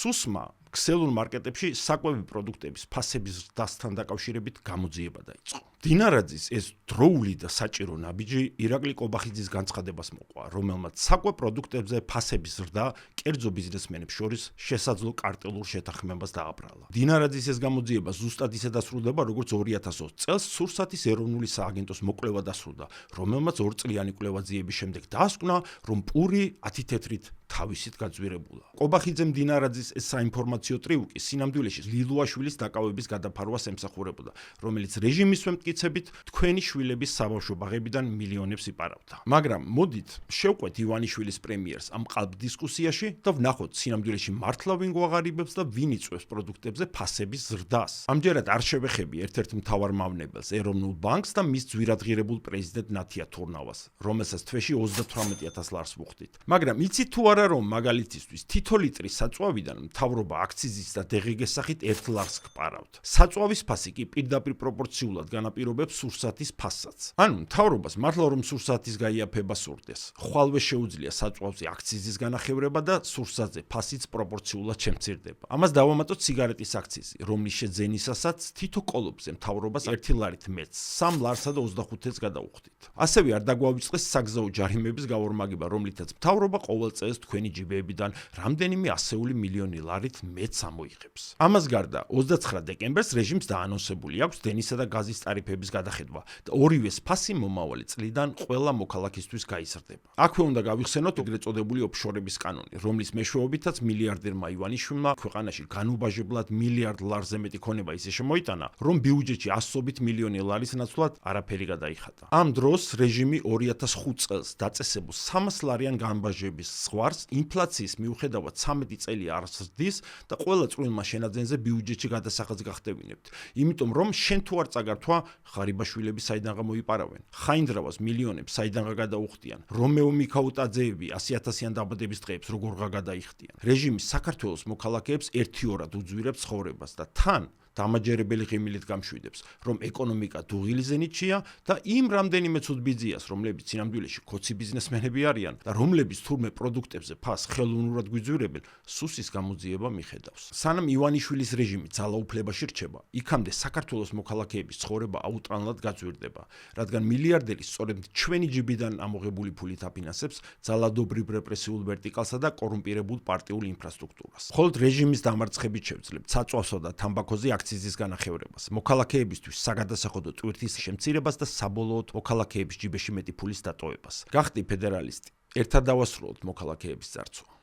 სუსმა ქსელურ მარკეტებში საკვები პროდუქტების ფასების ზრდასთან დაკავშირებით გამოძიება დაიწყო. დინარაძის ეს დროული და საჭირო ნაბიჯი ირაკლი კობახიძის განცხადებას მოყვა, რომელმაც საკვებ პროდუქტებზე ფასების ზრდა კერძო ბიზნესმენებს შორის შესაძლო კარტელურ შეთანხმებას დააბრალა. დინარაძის ეს გამოძიება ზუსტად ისე დასრულდება, როგორც 2020 წელს სურსათის ეროვნული სააგენტოს მოკვლევა დასრულდა, რომელმაც 2 წლიანი კვლევა-ძიების შემდეგ დაასკვნა, რომ პური 10 თეთრით თავისით გაძვირებულა. კობახიძემ დინარაძის ეს საინფორმაციო ტრიუკი სინამდვილეში ლილუაშვილის დაკავების გადაფარვას ემსახურებოდა, რომელიც რეჟიმისვე მტკიცებით თქვენი შვილების საბავშვო ბაღებიდან მილიონებს იპარავდა. მაგრამ მოდით შევყვეთ ივანიშვილის პრემიერს ამ ყალბ დისკუსიაში და ვნახოთ სინამდვილეში მართლა ვინ გვაღარიბებს და ვინ იწვევს პროდუქტებზე ფასების ზრდას. ამჯერად არ შევეხები ერთ-ერთ მთავარ მავნებელს, ეროვნულ ბანკს და მის ძვირადღირებულ პრეზიდენტ ნათია თურნავას, რომელსაც თვეში 38,000 ლარს ვუხდით. მაგრამ იცით თუ არა, რომ მაგალითისთვის თითო ლიტრი საწვავიდან მთავრობა აქციზის და დღგ-ის სახით 1 ლარს გპარავთ. საწვავის ფასი კი პირდაპირ პროპორციულად განაპირობებს სურსათის ფასსაც. ანუ მთავრობას მართლა რომ სურსათის გაიაფება სურდეს, ხვალვე შეუძლია საწვავზე აქციზის განახევრება და სურსათზე ფასიც პროპორციულად შემცირდება. ამას დავამატოთ სიგარეტის აქციზი, რომლის შეძენისასაც თითო კოლოფზე მთავრობას 1 ლარით მეც 3 ლარსა და 25 ცენტს გადაუხდით. ასევე არ დაგვავიწყეს საგზაო ჯარიმების გავორმაგება, რომლითაც მთავრობა ყოველ წელს თქვენი ჯიბეებიდან რამდენიმე ასეული მილიონი ლარით მეც ამოიღებს. ამას გარდა 29 დეკემბერს რეჟიმს დაანონსებული აქვს დენისა და გაზის ტარიფების გადახედვა და ორივეს ფასი მომავალი წლიდან ყველა მოქალაქისთვის გაიზრდება. აქვე უნდა გავიხსენოთ ეგრეთ წოდებული ოფშორების კანონი, რომლის მეშვეობითაც მილიარდერმა ივანიშვილმა ქვეყანაში განუბაჟებლად მილიარდ ლარზე მეტი ქონება ისე შემოიტანა, რომ ბიუჯეტში ასობით მილიონი ლარის ნაცვლად არაფერი გადაიხადა. ამ დროს რეჟიმი 2005 წელს დაწესებულ 300 ლარიან განბაჟების ზღვარს ინფლაციის მიუხედავად 13 წელი არ ზრდის და ყველა წვრილმა შენაძენზე ბიუჯეტში გადასახადს გახდევინებთ. იმიტომ რომ შენ თუ არ წაგართვა, ღარიბაშვილები საიდანღა მოიპარავენ. ხაინდრავას მილიონებს საიდანღა გადაუხდიან. რომეო მიქაუტაძეები 100,000-იან დაბადების დღეებს როგორღა გადაიხდიან. რეჟიმი საქართველოს მოქალაქეებს ერთიორად უძვირებს ცხოვრებას და თან დამაჯერებელი ღიმილით გამშვიდებს, რომ ეკონომიკა დუღილის ზენიტშია და იმ რამდენიმე ცუდ ბიძიას, რომლებიც სინამდვილეში ქოცი ბიზნესმენები არიან და რომლებიც თურმე პროდუქტებზე ფას ხელოვნურად გვიძვირებენ, სუსის გამოძიება მიხედავს. სანამ ივანიშვილის რეჟიმი ძალაუფლებაში რჩება, იქამდე საქართველოს მოქალაქეების ცხოვრება აუტრალნად გაძვირდება, რადგან მილიარდერი სწორედ ჩვენი ჯიბიდან ამოღებული ფულით აფინანსებს ძალადობრივ რეპრესიულ ვერტიკალსა და კორუმპირებულ პარტიულ ინფრასტრუქტურას. მხოლოდ რეჟიმის დამარცხებით შევძლებთ საწვავსა და თამბაქოზე აქციზის განახევრებას, მოქალაქეებისთვის საგადასახადო ტვირთის შემცირებას და საბოლოოდ მოქალაქეების ჯიბეში მეტი ფულის დატოვებას. გახდი ფედერალისტი, ერთად დავასრულოთ მოქალაქეების ძარცვა.